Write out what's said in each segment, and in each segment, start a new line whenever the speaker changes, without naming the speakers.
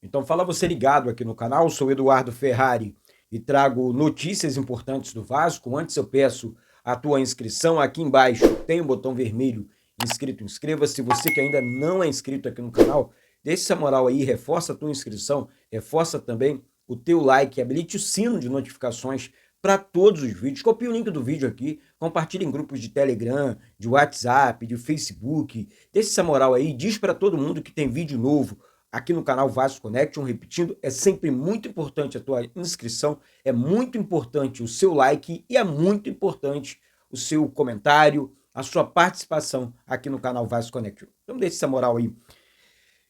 Então fala você ligado aqui no canal, sou Eduardo Ferrari e trago notícias importantes do Vasco. Antes eu peço a tua inscrição, aqui embaixo tem um botão vermelho inscrito, inscreva-se. Se você que ainda não é inscrito aqui no canal, deixa essa moral aí, reforça a tua inscrição, reforça também o teu like, habilite o sino de notificações para todos os vídeos. Copie o link do vídeo aqui, compartilhe em grupos de Telegram, de WhatsApp, de Facebook. Deixa essa moral aí, diz para todo mundo que tem vídeo novo aqui no canal Vasco Connection. Repetindo, é sempre muito importante a tua inscrição, é muito importante o seu like e é muito importante o seu comentário, a sua participação aqui no canal Vasco Connection. Então deixa essa moral aí.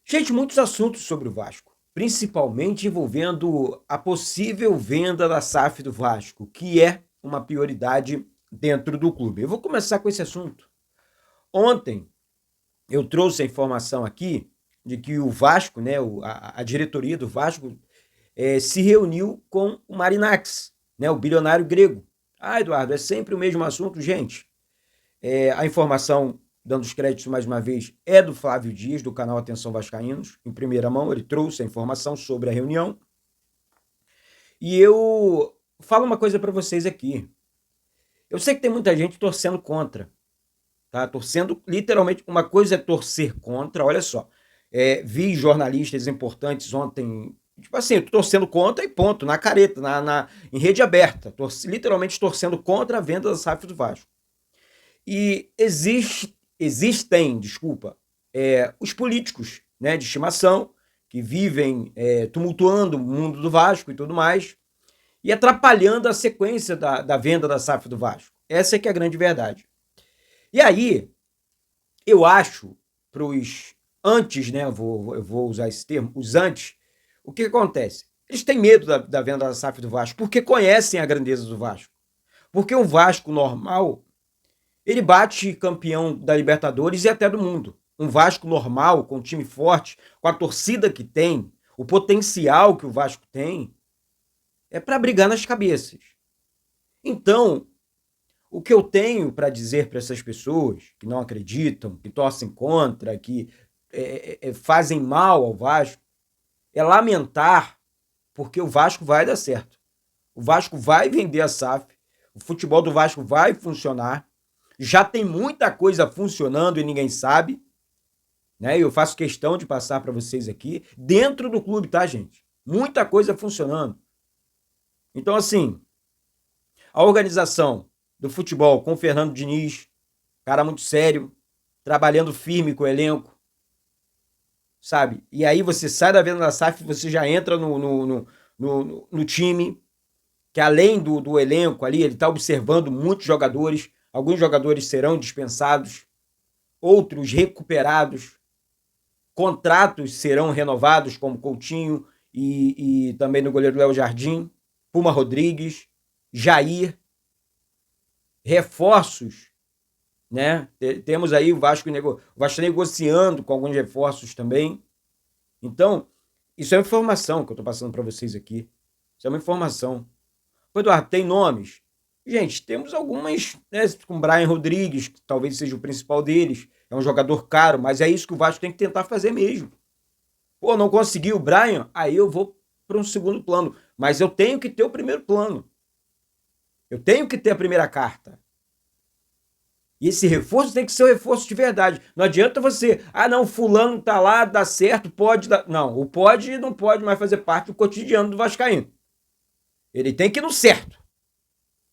Gente, muitos assuntos sobre o Vasco, principalmente envolvendo a possível venda da SAF do Vasco, que é uma prioridade dentro do clube. Eu vou começar com esse assunto. Ontem eu trouxe a informação aqui de que o Vasco, né, a diretoria do Vasco, se reuniu com o Marinakis, né, o bilionário grego. Ah, Eduardo, é sempre o mesmo assunto, gente. A informação, dando os créditos mais uma vez, é do Flávio Dias, do canal Atenção Vascaínos. Em primeira mão, ele trouxe a informação sobre a reunião. E eu falo uma coisa para vocês aqui. Eu sei que tem muita gente torcendo contra, tá? Torcendo, literalmente, uma coisa é torcer contra, olha só. Vi jornalistas importantes ontem, tipo assim, torcendo contra e ponto, na careta, em rede aberta, literalmente torcendo contra a venda da SAF do Vasco. E existem, os políticos, né, de estimação, que vivem tumultuando o mundo do Vasco e tudo mais, e atrapalhando a sequência da venda da SAF do Vasco. Essa é que é a grande verdade. E aí, eu acho, para os antes, né, eu vou usar esse termo, os antes, o que acontece? Eles têm medo da venda da SAF do Vasco, porque conhecem a grandeza do Vasco. Porque o Vasco normal, ele bate campeão da Libertadores e até do mundo. Um Vasco normal, com um time forte, com a torcida que tem, o potencial que o Vasco tem, é para brigar nas cabeças. Então, o que eu tenho para dizer para essas pessoas que não acreditam, que torcem contra, que fazem mal ao Vasco, é lamentar, porque o Vasco vai dar certo. O Vasco vai vender a SAF, o futebol do Vasco vai funcionar, já tem muita coisa funcionando e ninguém sabe, né? Eu faço questão de passar para vocês aqui, dentro do clube, tá, gente? Muita coisa funcionando. Então, assim, a organização do futebol com o Fernando Diniz, cara muito sério, trabalhando firme com o elenco, sabe? E aí você sai da venda da SAF, você já entra no time, que além do elenco ali, ele está observando muitos jogadores, alguns jogadores serão dispensados, outros recuperados, contratos serão renovados, como Coutinho e também no goleiro Léo Jardim, Puma Rodrigues, Jair, reforços, né? Temos aí o Vasco negociando com alguns reforços também. Então, isso é uma informação que eu estou passando para vocês aqui. Isso é uma informação. Eduardo, tem nomes? Gente, temos algumas, né, com Brian Rodrigues, que talvez seja o principal deles. É um jogador caro, mas é isso que o Vasco tem que tentar fazer mesmo. Pô, não conseguiu o Brian? Aí eu vou para um segundo plano. Mas eu tenho que ter o primeiro plano. Eu tenho que ter a primeira carta. E esse reforço tem que ser um reforço de verdade. Não adianta você, não, fulano tá lá, dá certo, pode dar. Não, o pode não pode mais fazer parte do cotidiano do vascaíno. Ele tem que ir no certo,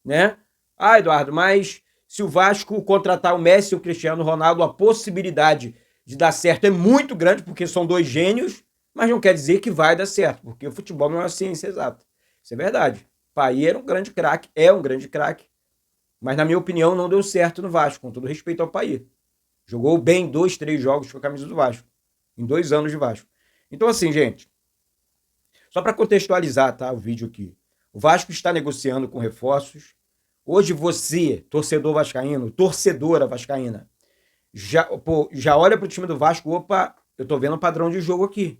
né? Eduardo, mas se o Vasco contratar o Messi e o Cristiano Ronaldo, a possibilidade de dar certo é muito grande, porque são dois gênios, mas não quer dizer que vai dar certo, porque o futebol não é uma ciência exata. Isso é verdade. Paí era um grande craque, é um grande craque, mas na minha opinião não deu certo no Vasco, com todo respeito ao Paí. Jogou bem 2, 3 jogos com a camisa do Vasco, em 2 anos de Vasco. Então assim, gente, só para contextualizar, tá, o vídeo aqui. O Vasco está negociando com reforços. Hoje você, torcedor vascaíno, torcedora vascaína, já olha para o time do Vasco, opa, eu tô vendo um padrão de jogo aqui.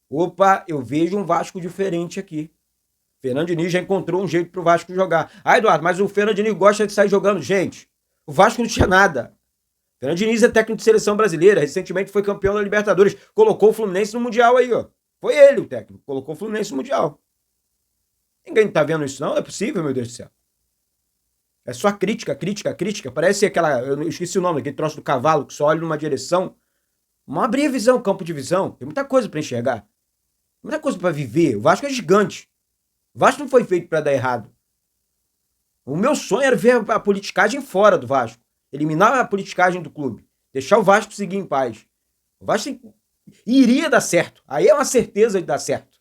Opa, eu vejo um Vasco diferente aqui. Fernando Diniz já encontrou um jeito pro Vasco jogar. Eduardo, mas o Fernando Diniz gosta de sair jogando. Gente, o Vasco não tinha nada. O Fernando Diniz é técnico de seleção brasileira, recentemente foi campeão da Libertadores, colocou o Fluminense no Mundial aí, ó. Foi ele o técnico, colocou o Fluminense no Mundial. Ninguém tá vendo isso não? Não é possível, meu Deus do céu. É só crítica, crítica, crítica. Parece aquela, eu esqueci o nome, aquele troço do cavalo que só olha numa direção. Uma abrir a visão, campo de visão. Tem muita coisa para enxergar. Muita coisa para viver. O Vasco é gigante. O Vasco não foi feito para dar errado. O meu sonho era ver a politicagem fora do Vasco. Eliminar a politicagem do clube. Deixar o Vasco seguir em paz. O Vasco iria dar certo. Aí é uma certeza de dar certo.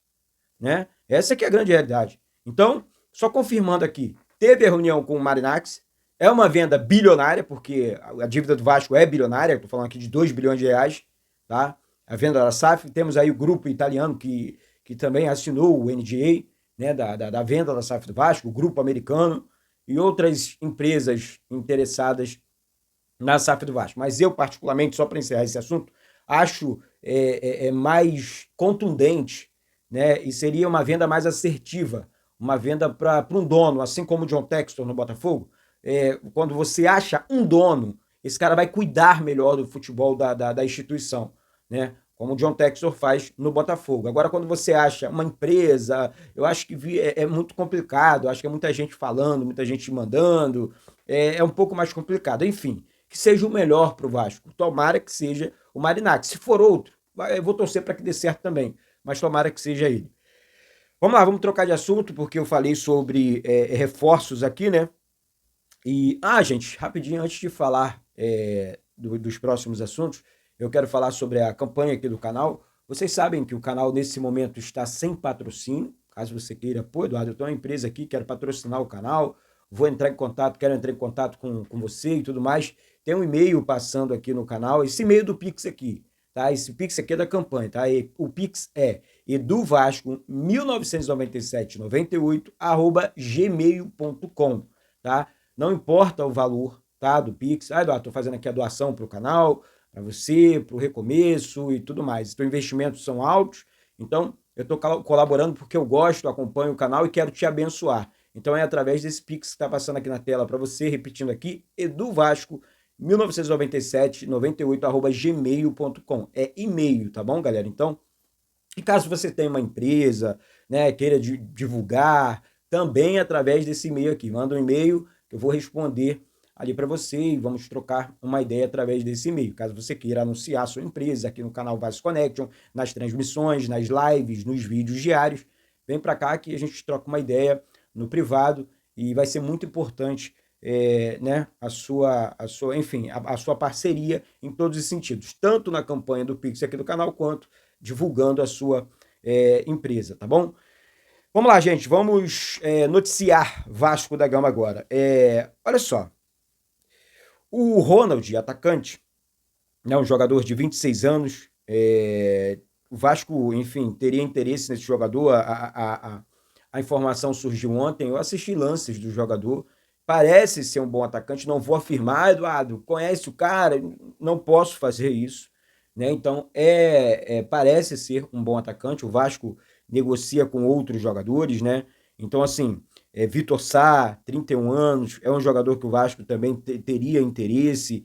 Né? Essa que é a grande realidade. Então, só confirmando aqui. Teve a reunião com o Marinax. É uma venda bilionária, porque a dívida do Vasco é bilionária. Estou falando aqui de 2 bilhões de reais. Tá? A venda da SAF. Temos aí o grupo italiano que também assinou o NDA, né, da venda da SAF do Vasco, o grupo americano e outras empresas interessadas na SAF do Vasco. Mas eu, particularmente, só para encerrar esse assunto, acho mais contundente, né, e seria uma venda mais assertiva, uma venda para um dono, assim como o John Textor no Botafogo. Quando você acha um dono, esse cara vai cuidar melhor do futebol da instituição, né? Como o John Textor faz no Botafogo. Agora, quando você acha uma empresa, eu acho que é muito complicado, acho que é muita gente falando, muita gente mandando, é um pouco mais complicado. Enfim, que seja o melhor para o Vasco. Tomara que seja o Marinax. Se for outro, eu vou torcer para que dê certo também, mas tomara que seja ele. Vamos lá, vamos trocar de assunto, porque eu falei sobre reforços aqui, né? E, gente, rapidinho, antes de falar dos próximos assuntos, eu quero falar sobre a campanha aqui do canal. Vocês sabem que o canal, nesse momento, está sem patrocínio. Caso você queira, pô, Eduardo, eu tenho uma empresa aqui, quero patrocinar o canal, vou entrar em contato, quero entrar em contato com você e tudo mais. Tem um e-mail passando aqui no canal, esse e-mail do Pix aqui, tá? Esse Pix aqui é da campanha, tá? O Pix é eduvasco199798@gmail.com, tá? Não importa o valor, tá, do Pix. Eduardo, tô fazendo aqui a doação para o canal, para você, para o recomeço e tudo mais. Então, investimentos são altos, então eu estou colaborando porque eu gosto, acompanho o canal e quero te abençoar. Então é através desse Pix que está passando aqui na tela para você, repetindo aqui, eduvasco199798@gmail.com. É e-mail, tá bom, galera? Então, e caso você tenha uma empresa, né, queira divulgar, também através desse e-mail aqui. Manda um e-mail que eu vou responder ali para você e vamos trocar uma ideia através desse e-mail. Caso você queira anunciar a sua empresa aqui no canal Vasco Connection, nas transmissões, nas lives, nos vídeos diários, vem para cá que a gente troca uma ideia no privado e vai ser muito importante né, a sua parceria em todos os sentidos, tanto na campanha do Pix aqui do canal, quanto divulgando a sua empresa, tá bom? Vamos lá, gente, vamos noticiar Vasco da Gama agora. Olha só, o Ronald, atacante, né, um jogador de 26 anos, o Vasco, enfim, teria interesse nesse jogador, a informação surgiu ontem, eu assisti lances do jogador, parece ser um bom atacante, não vou afirmar, Eduardo, conhece o cara, não posso fazer isso, né? Então, parece ser um bom atacante, o Vasco negocia com outros jogadores, né? Então, assim, Vitor Sá, 31 anos, é um jogador que o Vasco também teria interesse,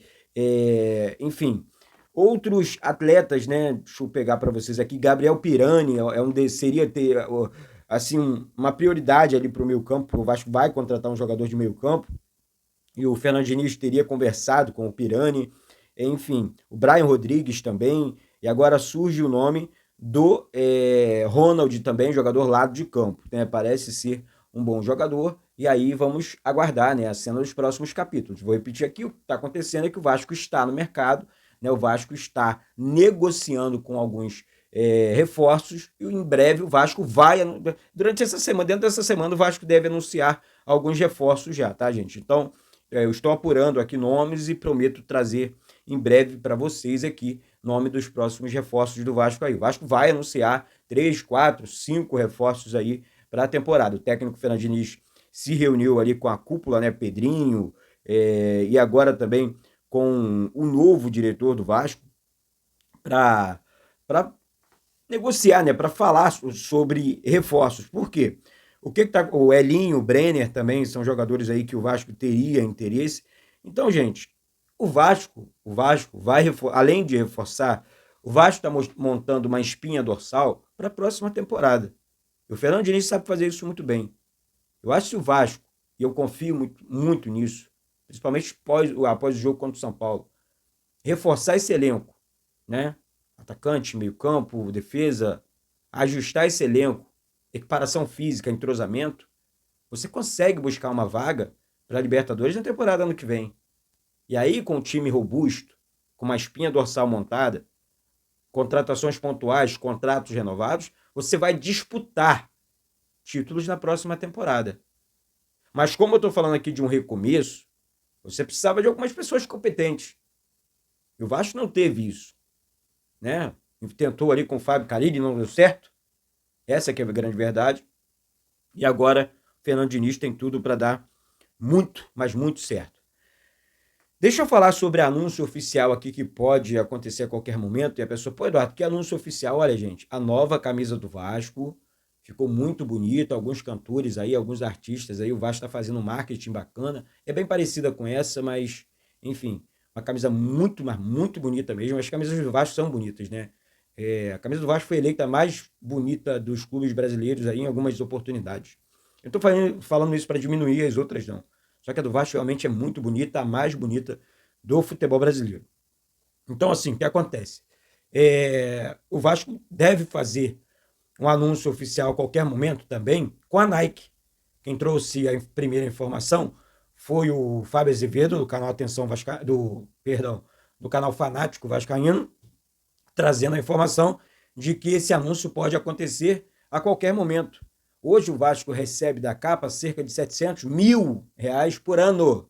enfim, outros atletas, né? Deixa eu pegar para vocês aqui, Gabriel Pirani seria ter assim uma prioridade ali para o meio campo, o Vasco vai contratar um jogador de meio campo, e o Fernando Diniz teria conversado com o Pirani, enfim, o Brian Rodrigues também, e agora surge o nome do Ronald também, jogador lado de campo, né? Parece ser um bom jogador, e aí vamos aguardar, né, a cena dos próximos capítulos. Vou repetir aqui, o que está acontecendo é que o Vasco está no mercado, né, o Vasco está negociando com alguns reforços, e em breve o Vasco vai, durante essa semana, dentro dessa semana, o Vasco deve anunciar alguns reforços já, tá, gente? Então, eu estou apurando aqui nomes e prometo trazer em breve para vocês aqui nome dos próximos reforços do Vasco aí. O Vasco vai anunciar 3, 4, 5 reforços aí para a temporada. O técnico Fernando Diniz se reuniu ali com a cúpula, né, Pedrinho, e agora também com o novo diretor do Vasco para negociar, né, para falar sobre reforços. Por quê? O Elinho, o Brenner também são jogadores aí que o Vasco teria interesse. Então, gente, o Vasco vai além de reforçar, O Vasco está montando uma espinha dorsal para a próxima temporada. E o Fernando Diniz sabe fazer isso muito bem. Eu acho que o Vasco, e eu confio muito nisso, principalmente após o jogo contra o São Paulo, reforçar esse elenco, né? Atacante, meio-campo, defesa, ajustar esse elenco, equiparação física, entrosamento, você consegue buscar uma vaga para a Libertadores na temporada ano que vem. E aí, com um time robusto, com uma espinha dorsal montada, contratações pontuais, contratos renovados, você vai disputar títulos na próxima temporada. Mas como eu estou falando aqui de um recomeço, você precisava de algumas pessoas competentes. E o Vasco não teve isso, né? Tentou ali com o Fábio Carille, não deu certo. Essa que é a grande verdade. E agora o Fernando Diniz tem tudo para dar muito, mas muito certo. Deixa eu falar sobre anúncio oficial aqui que pode acontecer a qualquer momento. E a pessoa, pô, Eduardo, que anúncio oficial? Olha, gente, a nova camisa do Vasco ficou muito bonita. Alguns cantores aí, alguns artistas aí, o Vasco está fazendo um marketing bacana. É bem parecida com essa, mas, enfim, uma camisa muito, mas muito bonita mesmo. As camisas do Vasco são bonitas, né? A camisa do Vasco foi eleita a mais bonita dos clubes brasileiros aí em algumas oportunidades. Eu estou falando isso para diminuir as outras, não. Só que a do Vasco realmente é muito bonita, a mais bonita do futebol brasileiro. Então, assim, o que acontece? O Vasco deve fazer um anúncio oficial a qualquer momento também com a Nike. Quem trouxe a primeira informação foi o Fábio Azevedo, do canal Atenção do canal Fanático Vascaíno, trazendo a informação de que esse anúncio pode acontecer a qualquer momento. Hoje o Vasco recebe da capa cerca de R$700 mil por ano.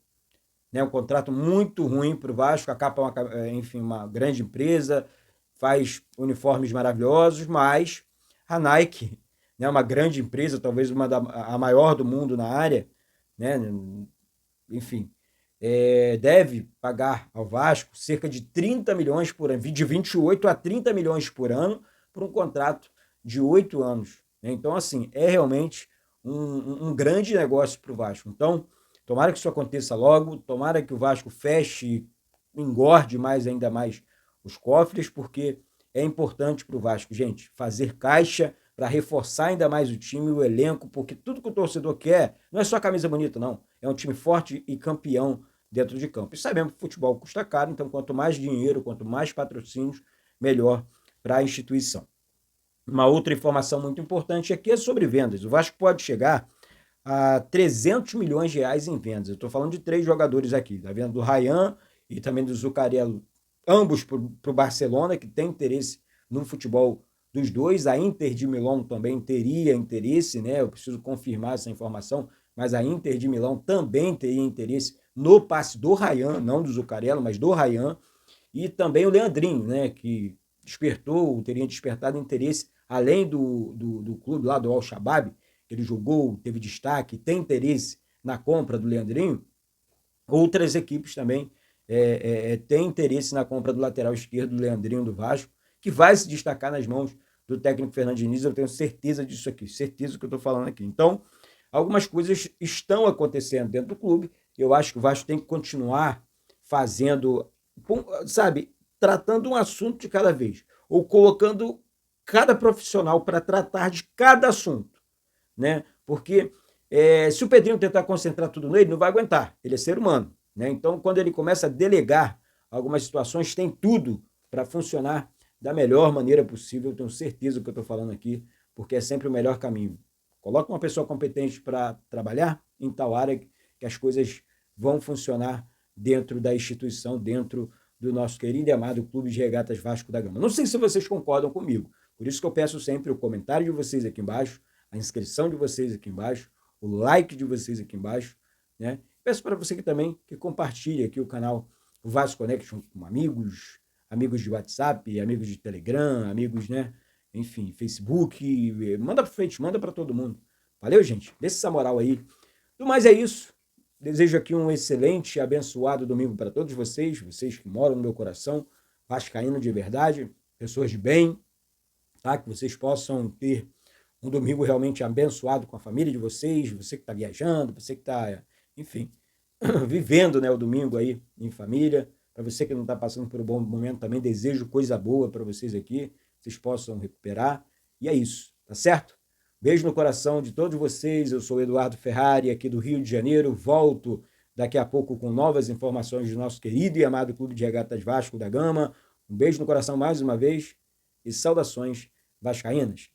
Né? Um contrato muito ruim para o Vasco. A capa é uma grande empresa, faz uniformes maravilhosos, mas a Nike, né, uma grande empresa, talvez a maior do mundo na área, né, enfim, deve pagar ao Vasco cerca de 30 milhões por ano, de 28 a 30 milhões por ano, por um contrato de 8 anos. Né? Então, assim, é realmente um grande negócio para o Vasco. Então, tomara que isso aconteça logo, tomara que o Vasco feche, engorde ainda mais os cofres, porque é importante para o Vasco, gente, fazer caixa para reforçar ainda mais o time e o elenco, porque tudo que o torcedor quer não é só camisa bonita, não. É um time forte e campeão dentro de campo. E sabemos que o futebol custa caro, então quanto mais dinheiro, quanto mais patrocínios, melhor para a instituição. Uma outra informação muito importante aqui é sobre vendas. O Vasco pode chegar a 300 milhões de reais em vendas. Eu estou falando de 3 jogadores aqui, da venda do Ryan e também do Zuccarello, ambos para o Barcelona, que tem interesse no futebol dos dois. A Inter de Milão também teria interesse, né? Eu preciso confirmar essa informação, mas a Inter de Milão também teria interesse no passe do Ryan, não do Zuccarello, mas do Ryan. E também o Leandrinho, né? Que teria despertado interesse, além do clube lá do Al-Shabaab, que ele jogou, teve destaque, tem interesse na compra do Leandrinho. Outras equipes também têm interesse na compra do lateral esquerdo do Leandrinho do Vasco, que vai se destacar nas mãos do técnico Fernando Diniz. Eu tenho certeza disso aqui, certeza do que eu estou falando aqui. Então, algumas coisas estão acontecendo dentro do clube. Eu acho que o Vasco tem que continuar fazendo, sabe, tratando um assunto de cada vez, ou colocando cada profissional para tratar de cada assunto, né? Porque se o Pedrinho tentar concentrar tudo nele, não vai aguentar. Ele é ser humano, né? Então, quando ele começa a delegar algumas situações, tem tudo para funcionar da melhor maneira possível. Eu tenho certeza do que eu estou falando aqui, porque é sempre o melhor caminho. Coloca uma pessoa competente para trabalhar em tal área que as coisas vão funcionar dentro da instituição, dentro do nosso querido e amado Clube de Regatas Vasco da Gama. Não sei se vocês concordam comigo, por isso que eu peço sempre o comentário de vocês aqui embaixo, a inscrição de vocês aqui embaixo, o like de vocês aqui embaixo, né? Peço para você que também que compartilhe aqui o canal Vasco Connection com amigos de WhatsApp, amigos de Telegram, amigos, né? Enfim, Facebook, manda para frente, manda para todo mundo. Valeu, gente? Dê essa moral aí. Do mais é isso. Desejo aqui um excelente e abençoado domingo para todos vocês que moram no meu coração, vascaíno de verdade, pessoas de bem, tá? Que vocês possam ter um domingo realmente abençoado com a família de vocês, você que está viajando, você que está, enfim, vivendo, né, o domingo aí em família. Para você que não está passando por um bom momento também, desejo coisa boa para vocês aqui, vocês possam recuperar. E é isso, tá certo? Beijo no coração de todos vocês. Eu sou o Eduardo Ferrari, aqui do Rio de Janeiro. Volto daqui a pouco com novas informações do nosso querido e amado Clube de Regatas Vasco da Gama. Um beijo no coração mais uma vez e saudações vascaínas.